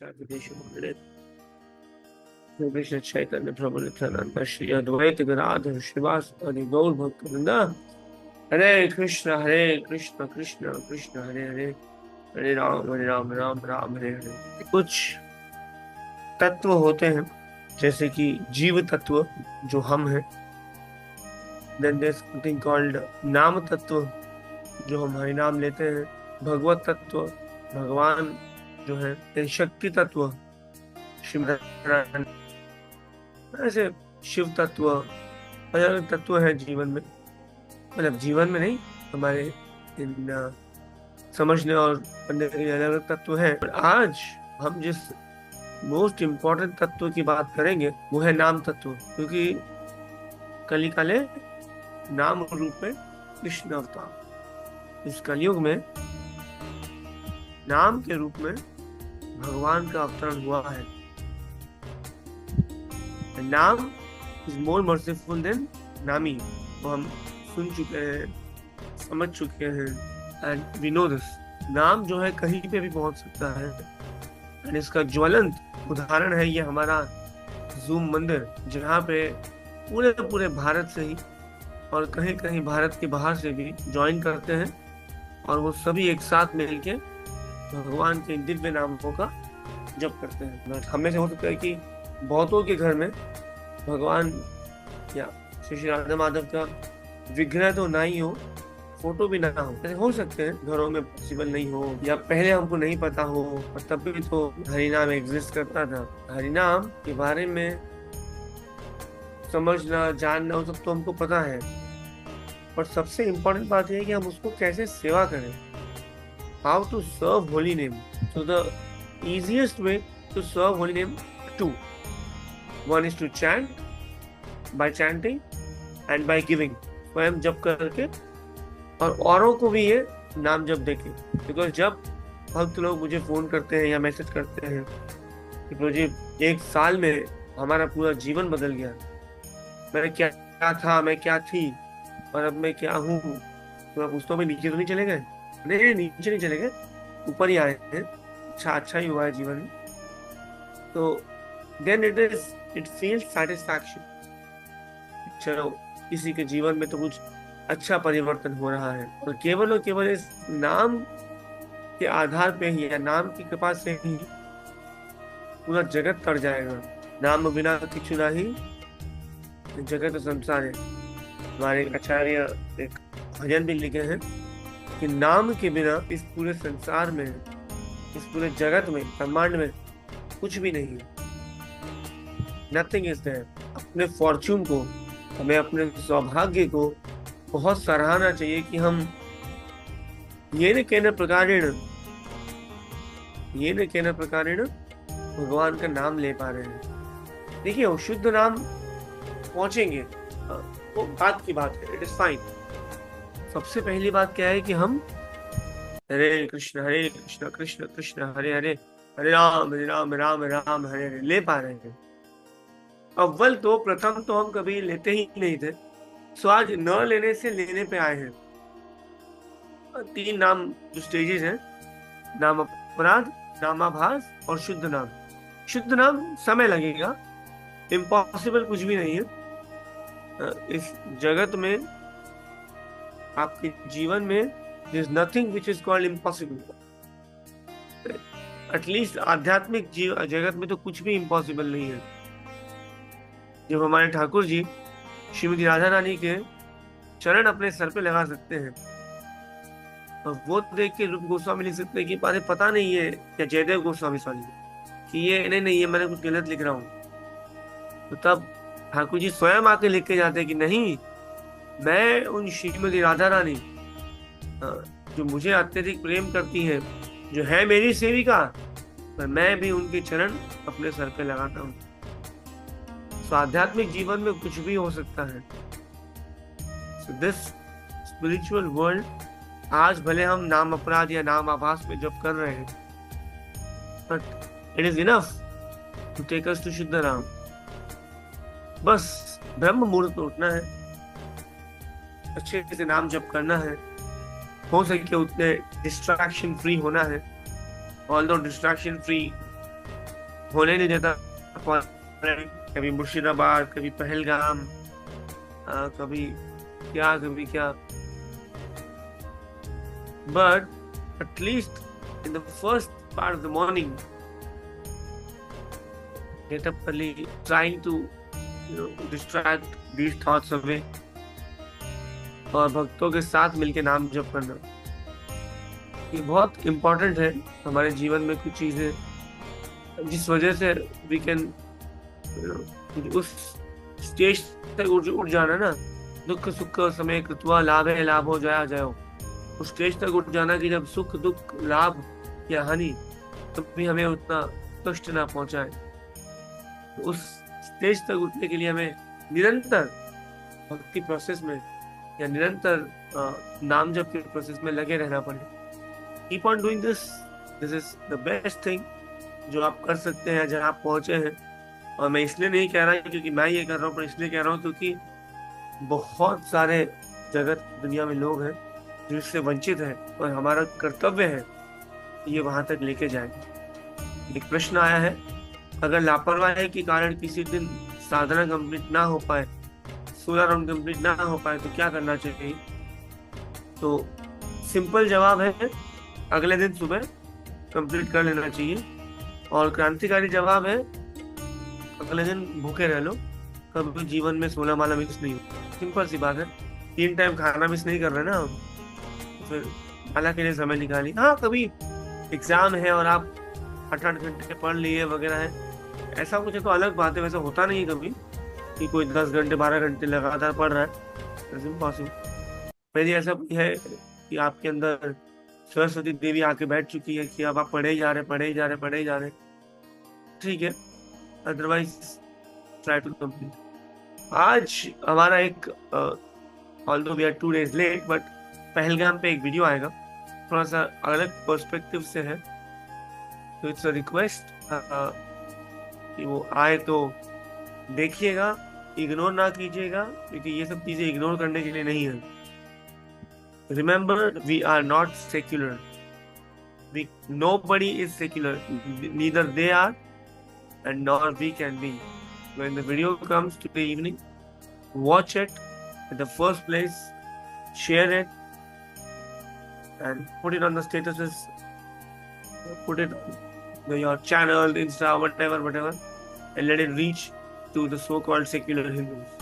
विदेशी कृष्ण चैतन्य प्रभु नित्यानंद श्री अद्वैत गदाधर श्रीवास गौर भक्तवृंदा। हरे कृष्ण कृष्ण कृष्ण हरे हरे, हरे राम राम राम हरे हरे। कुछ तत्व होते हैं जैसे कि जीव तत्व जो हम हैं, then there is something called नाम तत्व जो हम हरि नाम लेते हैं, भगवत तत्व भगवान जो है, शक्ति तत्व श्रीमद्, ऐसे शिव तत्व, अलग अलग तत्व है जीवन में, मतलब जीवन में नहीं, हमारे इन समझने और करने के लिए अलग अलग तत्व है। पर आज हम जिस मोस्ट इम्पोर्टेंट तत्व की बात करेंगे वो है नाम तत्व, क्योंकि कली काले नाम रूप में कृष्ण अवतार, इस कलयुग में नाम के रूप में भगवान का अवतरण हुआ है। नाम इज मोर मर्सीफुल देन नामी, तो हम सुन चुके हैं, समझ चुके हैं, एंड वी नो दिस। नाम जो है कहीं पे भी पहुंच सकता है, एंड इसका ज्वलंत उदाहरण है ये हमारा जूम मंदिर, जहाँ पे पूरे पूरे भारत से ही और कहीं कहीं भारत के बाहर से भी ज्वाइन करते हैं, और वो सभी एक साथ मिलके भगवान के दिव्य नामों का जप करते हैं। हमें से हो सकता है कि बहुतों के घर में भगवान या श्री राधा माधव का विग्रह तो ना ही हो, फोटो भी ना हो, ऐसे हो सकते हैं घरों में पॉसिबल नहीं हो, या पहले हमको नहीं पता हो, और तब भी तो हरिनाम एग्जिस्ट करता था। हरिनाम के बारे में समझना, जानना, वो सब तो हमको पता है, पर सबसे इम्पोर्टेंट बात यह है कि हम उसको कैसे सेवा करें। How to serve holy name. So the easiest way to serve holy name two. One is to chant, by chanting and by giving, स्वयं जप करके और औरों को भी ये नाम जप देके। बिकॉज जब भक्त लोग मुझे फोन करते हैं या मैसेज करते हैं कि प्रभु जी एक साल में हमारा पूरा जीवन बदल गया, मैं क्या था, मैं क्या थी और अब मैं क्या हूँ, तो आप उसको में नीचे तो नहीं चले गए? नहीं, नीचे नहीं चले गए, ऊपर ही आए हैं। अच्छा ही हुआ है जीवन में, तो देन इट फील्स सैटिस्फैक्शन। चलो किसी के जीवन में तो कुछ अच्छा परिवर्तन हो रहा है, और केवल इस नाम के आधार पे ही या नाम की कृपा से ही पूरा जगत तर जाएगा। नाम बिना किछु नाही जगत संसार है। हमारे आचार्य एक भजन भी लिखे हैं कि नाम के बिना इस पूरे संसार में, इस पूरे जगत में, ब्रह्मांड में कुछ भी नहीं है। Nothing is there. अपने फॉर्च्यून को, हमें अपने सौभाग्य को बहुत सराहना चाहिए कि हम ये न कहना प्रकारेण भगवान का नाम ले पा रहे हैं। देखिए वो शुद्ध नाम पहुंचेंगे, वो बात की बात है, इट इज फाइन। सबसे पहली बात क्या है कि हम हरे कृष्ण कृष्ण कृष्ण हरे हरे, हरे राम राम राम हरे हरे ले पा रहे हैं। अव्वल तो प्रथम तो हम कभी लेते ही नहीं थे, सो आज न लेने से लेने पे आए हैं। 3 नाम जो स्टेजेस हैं, नाम अपराध, नामाभास और शुद्ध नाम। शुद्ध नाम समय लगेगा, इम्पॉसिबल कुछ भी नहीं है इस जगत में, आपके जीवन में there is nothing which is called impossible. At least आध्यात्मिक जगत में तो कुछ भी इम्पॉसिबल नहीं है। जब हमारे ठाकुर जी श्रीमती राधा रानी के चरण अपने सर पे लगा सकते हैं, और वो देख के रूप गोस्वामी लिख सकते हैं कि अरे पता नहीं है, या जयदेव गोस्वामी सॉरी, कि ये नहीं ये मैंने कुछ गलत लिख रहा हूँ, तो तब ठाकुर जी स्वयं आके लिख के जाते हैं कि नहीं, मैं उन श्रीमती राधा रानी जो मुझे अत्यधिक प्रेम करती है, जो है मेरी सेविका, पर मैं भी उनके चरण अपने सर पे लगाता हूँ। तो आध्यात्मिक जीवन में कुछ भी हो सकता है। सो दिस स्पिरिचुअल वर्ल्ड, आज भले हम नाम अपराध या नाम आभास में जप कर रहे हैं, but it is enough to take us to शुद्ध नाम। बस ब्रह्म मुहूर्त में उठना है, अच्छे से नाम जप करना है, हो सके उतने डिस्ट्रैक्शन फ्री होना है। ऑल्दो डिस्ट्रैक्शन फ्री होने नहीं देता। कभी मुर्शिदाबाद, कभी पहलगाम, कभी क्या, कभी क्या। But at least in the first part of the morning, get up early, trying to distract these thoughts away, और भक्तों के साथ मिलके नाम जप करना, ये बहुत इम्पोर्टेंट है हमारे जीवन में। कुछ चीजें जिस वजह से वी कैन उस स्टेज तक उठ जाना ना, दुख सुख समय कृत्वा लाभे लाभो जया जयो, उस स्टेज तक उठ जाना कि जब सुख दुख लाभ या हानि कभी हमें उतना कष्ट ना पहुंचाए। तो उस स्टेज तक उठने के लिए हमें निरंतर भक्ति प्रोसेस में या निरंतर नाम जप के प्रोसेस में लगे रहना पड़े। Keep on doing this, this is the best thing जो आप कर सकते हैं जहां आप पहुंचे हैं। और मैं इसलिए नहीं कह रहा क्योंकि मैं ये कर रहा हूँ, पर इसलिए कह रहा हूँ क्योंकि बहुत सारे जगत दुनिया में लोग हैं जो इससे वंचित है, और हमारा कर्तव्य है ये वहां तक लेके जाए। एक प्रश्न आया है, अगर लापरवाही के कारण किसी दिन साधना कंप्लीट ना हो पाए, 16 राउंड कंप्लीट ना हो पाए, तो क्या करना चाहिए? तो सिंपल जवाब है, अगले दिन सुबह कंप्लीट कर लेना चाहिए। और क्रांतिकारी जवाब है, अगले दिन भूखे रह लो, कभी जीवन में 16 माला मिस नहीं हो। सिंपल सी बात है, 3 टाइम खाना मिस नहीं कर रहे ना हम, फिर माला के लिए समय निकालिए। हाँ, कभी एग्जाम है और आप 8-8 घंटे पढ़ लिए वगैरह है, ऐसा कुछ है तो अलग बात है। वैसा होता नहीं है कभी कि कोई 10 घंटे 12 घंटे लगातार पढ़ रहा है, इम्पॉसिबल। मेरी ऐसा है कि आपके अंदर सरस्वती देवी आके बैठ चुकी है कि अब आप पढ़े ही जा रहे, पढ़े ही जा रहे, पढ़े ही जा रहे, ठीक है। Otherwise try to complete. आज हमारा एक ऑल्दो वी आर 2 days लेट, बट पहलगाम पे एक वीडियो आएगा, थोड़ा सा अलग पर्सपेक्टिव से है, तो इट्स अ रिक्वेस्ट कि वो आए तो देखिएगा, इग्नोर ना कीजिएगा, क्योंकि ये सब चीजें इग्नोर करने के लिए नहीं है। Remember, we are not secular, nobody is secular, neither they are and nor we can be. When the video comes today evening, watch it at the first place, share it, and put it on the statuses, put it on your channel, Insta, whatever, and let it reach to the so-called secular Hindus.